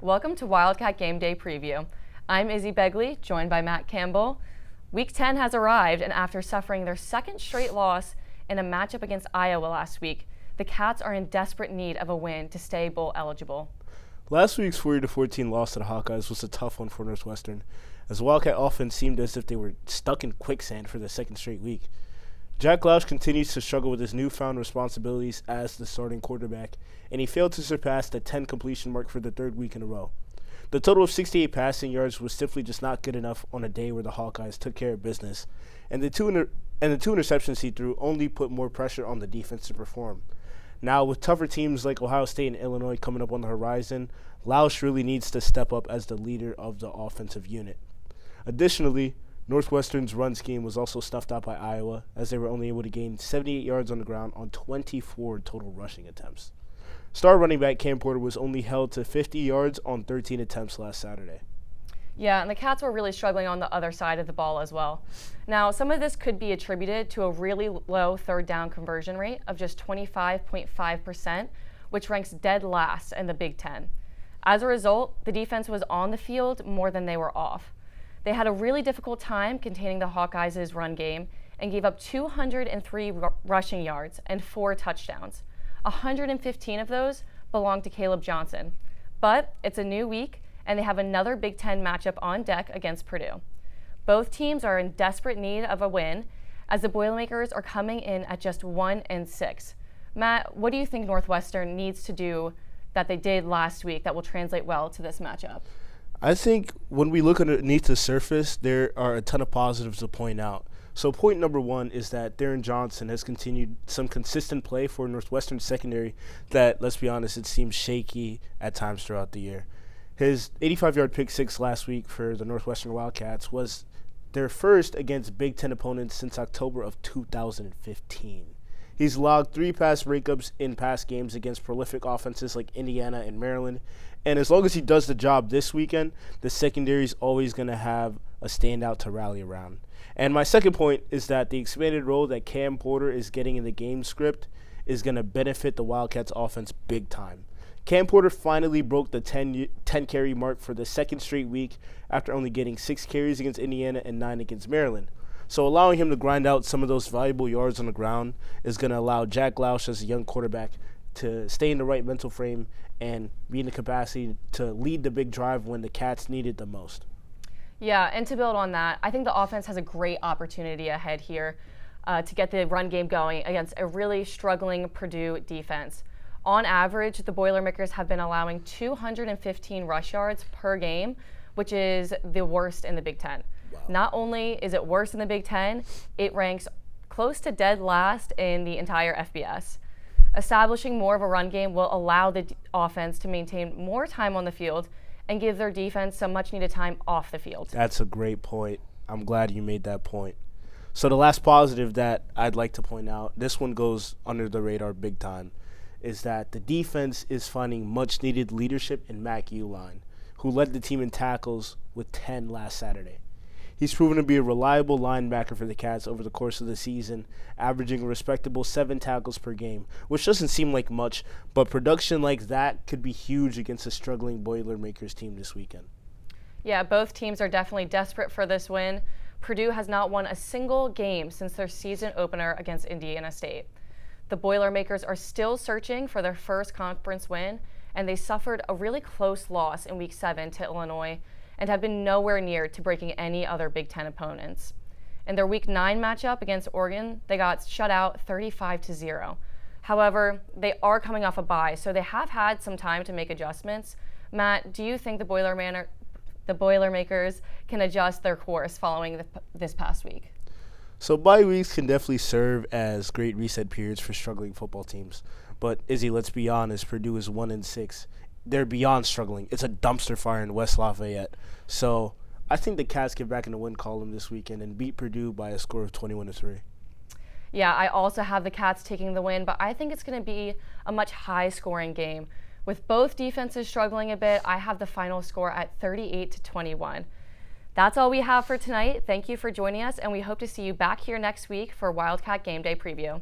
Welcome to Wildcat Gameday Preview. I'm Izzie Begley, joined by Matt Campbell. Week 10 has arrived, and after suffering their second straight loss in a matchup against Iowa last week, the Cats are in desperate need of a win to stay bowl eligible. Last week's 40-14 loss to the Hawkeyes was a tough one for Northwestern, as the Wildcat offense seemed as if they were stuck in quicksand for the second straight week. Jack Loush continues to struggle with his newfound responsibilities as the starting quarterback, and he failed to surpass the 10 completion mark for the third week in a row. The total of 68 passing yards was simply just not good enough on a day where the Hawkeyes took care of business, and the two interceptions he threw only put more pressure on the defense to perform. Now, with tougher teams like Ohio State and Illinois coming up on the horizon, Loush really needs to step up as the leader of the offensive unit. Additionally, Northwestern's run scheme was also snuffed out by Iowa, as they were only able to gain 78 yards on the ground on 24 total rushing attempts. Star running back Cam Porter was only held to 50 yards on 13 attempts last Saturday. Yeah, and the Cats were really struggling on the other side of the ball as well. Now, some of this could be attributed to a really low third down conversion rate of just 25.5%, which ranks dead last in the Big Ten. As a result, the defense was on the field more than they were off. They had a really difficult time containing the Hawkeyes' run game and gave up 203 rushing yards and 4 touchdowns. 115 of those belonged to Caleb Johnson. But it's a new week, and they have another Big Ten matchup on deck against Purdue. Both teams are in desperate need of a win, as the Boilermakers are coming in at just 1-6. Matt, what do you think Northwestern needs to do that they did last week that will translate well to this matchup? I think when we look underneath the surface, there are a ton of positives to point out. So point number one is that Darren Johnson has continued some consistent play for Northwestern secondary that, let's be honest, it seems shaky at times throughout the year. His 85-yard pick six last week for the Northwestern Wildcats was their first against Big Ten opponents since October of 2015. He's logged 3 pass breakups in past games against prolific offenses like Indiana and Maryland. And as long as he does the job this weekend, the secondary is always going to have a standout to rally around. And my second point is that the expanded role that Cam Porter is getting in the game script is going to benefit the Wildcats offense big time. Cam Porter finally broke the 10-carry mark for the second straight week after only getting 6 carries against Indiana and 9 against Maryland. So allowing him to grind out some of those valuable yards on the ground is going to allow Jack Loush as a young quarterback to stay in the right mental frame and be in the capacity to lead the big drive when the Cats need it the most. Yeah, and to build on that, I think the offense has a great opportunity ahead here to get the run game going against a really struggling Purdue defense. On average, the Boilermakers have been allowing 215 rush yards per game, which is the worst in the Big Ten. Wow. Not only is it worse in the Big Ten, it ranks close to dead last in the entire FBS. Establishing more of a run game will allow the offense to maintain more time on the field and give their defense some much-needed time off the field. That's a great point. I'm glad you made that point. So the last positive that I'd like to point out, this one goes under the radar big time, is that the defense is finding much-needed leadership in Mac Uline, who led the team in tackles with 10 last Saturday. He's proven to be a reliable linebacker for the Cats over the course of the season, averaging a respectable 7 tackles per game, which doesn't seem like much, but production like that could be huge against a struggling Boilermakers team this weekend. Yeah, both teams are definitely desperate for this win. Purdue has not won a single game since their season opener against Indiana State. The Boilermakers are still searching for their first conference win, and they suffered a really close loss in Week 7 to Illinois and have been nowhere near to breaking any other Big Ten opponents. In their Week 9 matchup against Oregon, they got shut out 35-0. However, they are coming off a bye, so they have had some time to make adjustments. Matt, do you think the Boilermakers can adjust their course following this past week? So bye weeks can definitely serve as great reset periods for struggling football teams. But Izzy, let's be honest, Purdue is 1-6. They're beyond struggling. It's a dumpster fire in West Lafayette. So I think the Cats get back in the win column this weekend and beat Purdue by a score of 21-3. Yeah, I also have the Cats taking the win, but I think it's going to be a much high-scoring game. With both defenses struggling a bit, I have the final score at 38-21. That's all we have for tonight. Thank you for joining us, and we hope to see you back here next week for Wildcat Gameday Preview.